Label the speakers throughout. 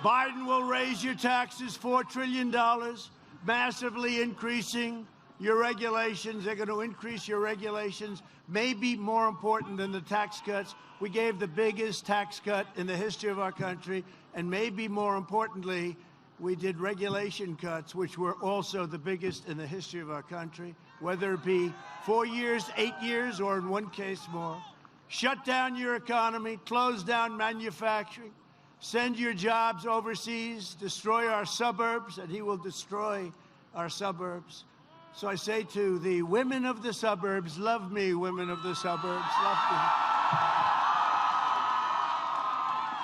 Speaker 1: Biden will raise your taxes $4 trillion, massively increasing your regulations. They're going to increase your regulations, maybe more important than the tax cuts. We gave the biggest tax cut in the history of our country, and maybe more importantly, we did regulation cuts, which were also the biggest in the history of our country, whether it be 4 years, 8 years, or in one case more. Shut down your economy, close down manufacturing, send your jobs overseas, destroy our suburbs, and he will destroy our suburbs. So I say to the women of the suburbs, love me, women of the suburbs, love me.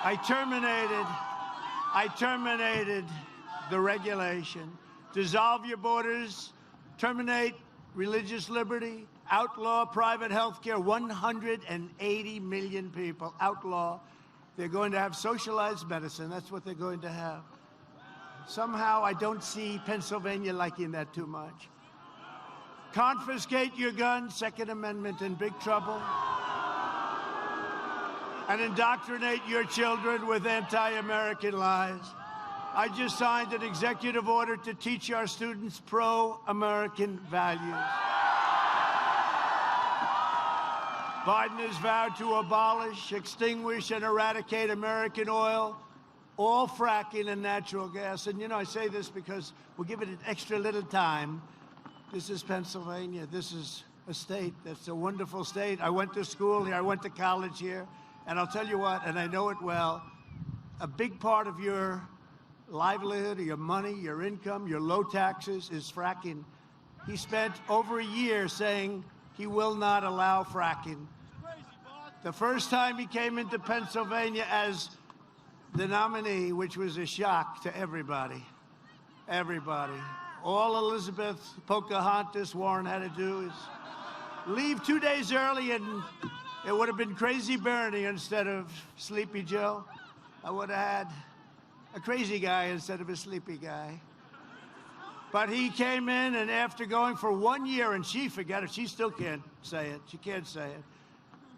Speaker 1: I terminated the regulation. Dissolve your borders, terminate religious liberty, outlaw private health care. 180 million people, outlaw. They're going to have socialized medicine. That's what they're going to have. Somehow I don't see Pennsylvania liking that too much. Confiscate your guns, Second Amendment in big trouble. And indoctrinate your children with anti-American lies. I just signed an executive order to teach our students pro-American values. Biden has vowed to abolish, extinguish, and eradicate American oil, all fracking and natural gas. And, you know, I say this because we'll give it an extra little time. This is Pennsylvania. This is a state that's a wonderful state. I went to school here. I went to college here. And I'll tell you what, and I know it well, a big part of your livelihood, your money, your income, your low taxes is fracking. He spent over a year saying he will not allow fracking. The first time he came into Pennsylvania as the nominee, which was a shock to everybody, all Elizabeth, Pocahontas, Warren had to do is leave 2 days early, and it would have been Crazy Bernie instead of Sleepy Joe. I would have had a crazy guy instead of a sleepy guy. But he came in, and after going for 1 year, and she, forget it, she still can't say it. She can't say it.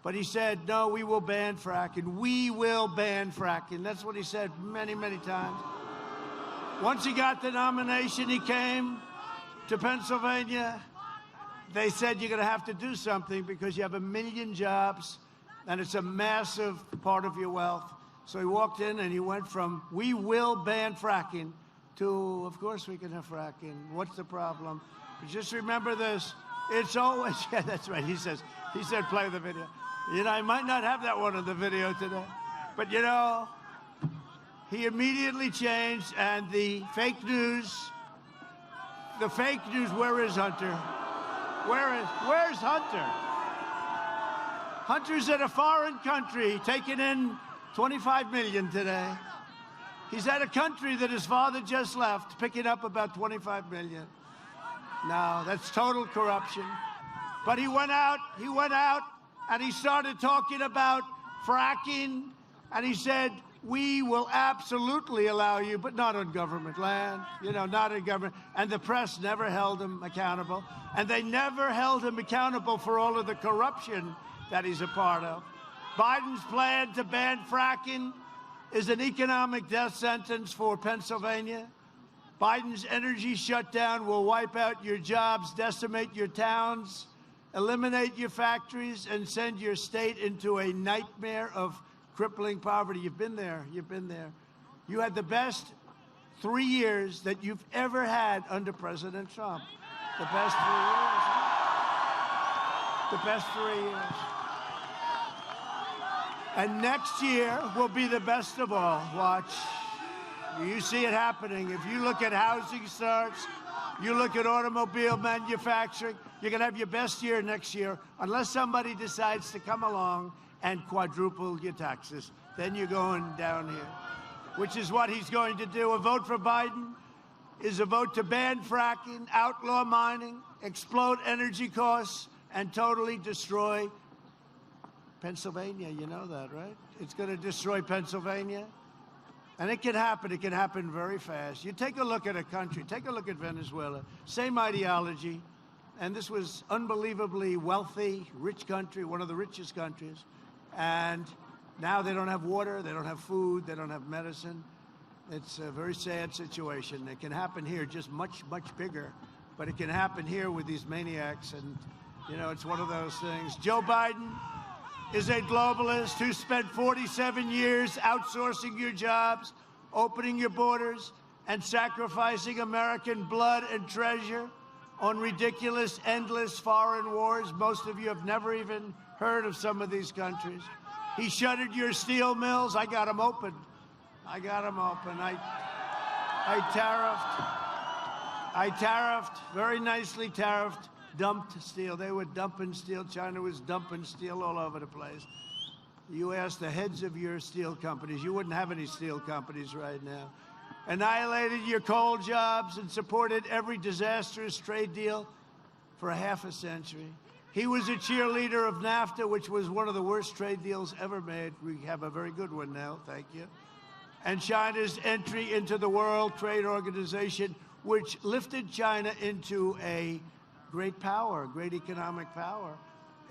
Speaker 1: But he said, no, we will ban fracking. We will ban fracking. That's what he said many, many times. Once he got the nomination, he came to Pennsylvania. They said, you're going to have to do something because you have 1 million jobs, and it's a massive part of your wealth. So he walked in, and he went from, we will ban fracking, to, of course we can have fracking. What's the problem? But just remember this. It's always, yeah, that's right. He said, play the video. You know, I might not have that one on the video today. But, you know, he immediately changed, and the fake news, where is Hunter? Where's Hunter? Hunter's at a foreign country, taking in 25 million today. He's at a country that his father just left, picking up about 25 million. No, that's total corruption. But he went out, and he started talking about fracking, and he said, we will absolutely allow you, but not on government land, you know, not in government. And the press never held him accountable. And they never held him accountable for all of the corruption that he's a part of. Biden's plan to ban fracking is an economic death sentence for Pennsylvania. Biden's energy shutdown will wipe out your jobs, decimate your towns, eliminate your factories, and send your state into a nightmare of crippling poverty. You've been there. You've been there. You had the best 3 years that you've ever had under President Trump. The best 3 years. The best 3 years. And next year will be the best of all. Watch. You see it happening. If you look at housing starts, you look at automobile manufacturing, you're going to have your best year next year, unless somebody decides to come along and quadruple your taxes. Then you're going down here, which is what he's going to do. A vote for Biden is a vote to ban fracking, outlaw mining, explode energy costs, and totally destroy Pennsylvania. You know that, right? It's going to destroy Pennsylvania. And it can happen. It can happen very fast. You take a look at a country. Take a look at Venezuela. Same ideology. And this was unbelievably wealthy, rich country, one of the richest countries. And now they don't have water. They don't have food. They don't have medicine. It's a very sad situation. It can happen here, just much, much bigger. But it can happen here with these maniacs. And, you know, it's one of those things. Joe Biden is a globalist who spent 47 years outsourcing your jobs, opening your borders, and sacrificing American blood and treasure on ridiculous, endless foreign wars. Most of you have never even heard of some of these countries. He shuttered your steel mills. I got them open. I tariffed, very nicely tariffed, dumped steel. They were dumping steel. China was dumping steel all over the place. You ask the heads of your steel companies, you wouldn't have any steel companies right now. Annihilated your coal jobs and supported every disastrous trade deal for a half a century. He was a cheerleader of NAFTA, which was one of the worst trade deals ever made. We have a very good one now, thank you. And China's entry into the World Trade Organization, which lifted China into a great power, great economic power,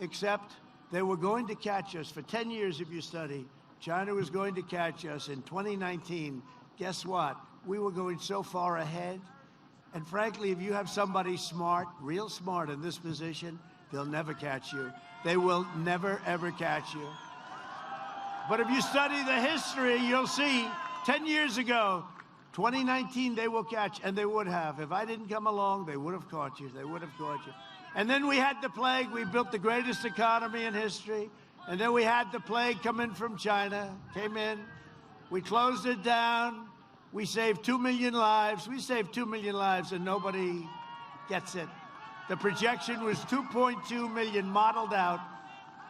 Speaker 1: except they were going to catch us. For 10 years, if you study, China was going to catch us. In 2019, guess what? We were going so far ahead. And frankly, if you have somebody smart, real smart in this position, they'll never catch you. They will never, ever catch you. But if you study the history, you'll see 10 years ago, 2019, they will catch, and they would have. If I didn't come along, they would have caught you. They would have caught you. And then we had the plague. We built the greatest economy in history. And then we had the plague come in from China, came in. We closed it down. We saved 2 million lives. We saved 2 million lives, and nobody gets it. The projection was 2.2 million modeled out.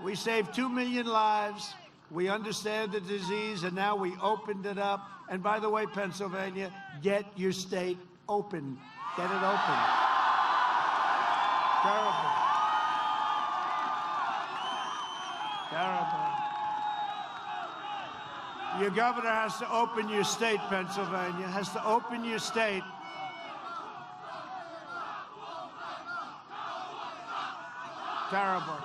Speaker 1: We saved 2 million lives. We understand the disease, and now we opened it up. And by the way, Pennsylvania, get your state open. Get it open. Terrible. Terrible. Your governor has to open your state, Pennsylvania, has to open your state. Terrible.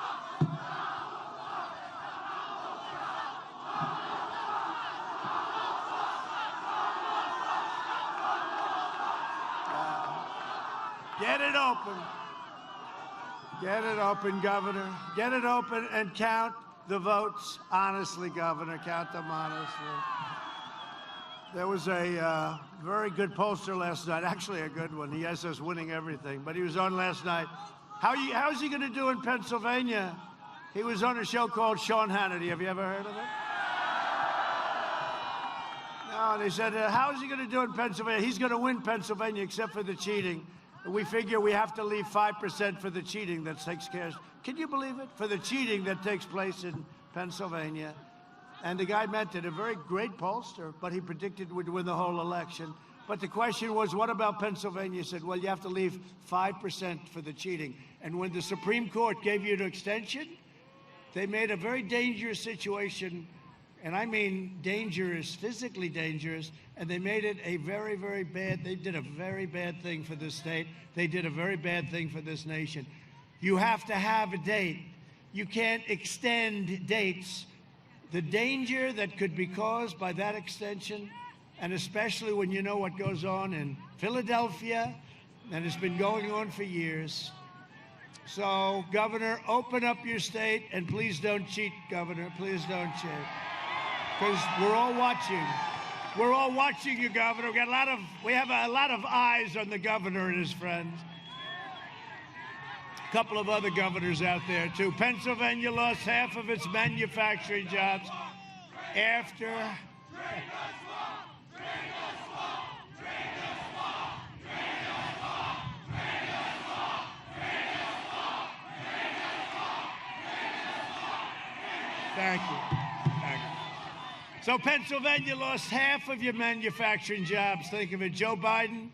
Speaker 1: Get it open. Get it open, Governor. Get it open and count the votes honestly, Governor. Count them honestly. There was a very good pollster last night, actually a good one. He has us winning everything, but he was on last night. How's he going to do in Pennsylvania? He was on a show called Sean Hannity. Have you ever heard of it? No, and they said, how's he going to do in Pennsylvania? He's going to win Pennsylvania except for the cheating. We figure we have to leave 5% for the cheating that takes care. Can you believe it? For the cheating that takes place in Pennsylvania. And the guy meant it, a very great pollster, but he predicted we'd win the whole election. But the question was, what about Pennsylvania? He said, well, you have to leave 5% for the cheating. And when the Supreme Court gave you an extension, they made a very dangerous situation, and I mean dangerous, physically dangerous, and they made it a very, very bad, they did a very bad thing for this state. They did a very bad thing for this nation. You have to have a date. You can't extend dates. The danger that could be caused by that extension, and especially when you know what goes on in Philadelphia, and it's been going on for years. So, Governor, open up your state, and please don't cheat, Governor. Please don't cheat. Because we're all watching. We're all watching you, Governor. We have a lot of eyes on the governor and his friends. A couple of other governors out there, too. Pennsylvania lost half of its manufacturing jobs after... Thank you. Thank you. So Pennsylvania lost half of your manufacturing jobs. Think of it. Joe Biden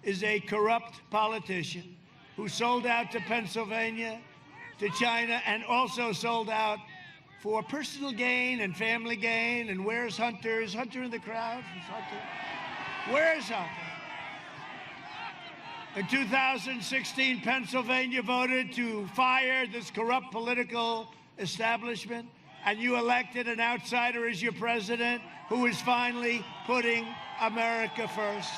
Speaker 1: is a corrupt politician who sold out to Pennsylvania, to China, and also sold out for personal gain and family gain. And where's Hunter? Is Hunter in the crowd? Where's Hunter? In 2016, Pennsylvania voted to fire this corrupt political establishment. and you elected an outsider as your president who is finally putting America first.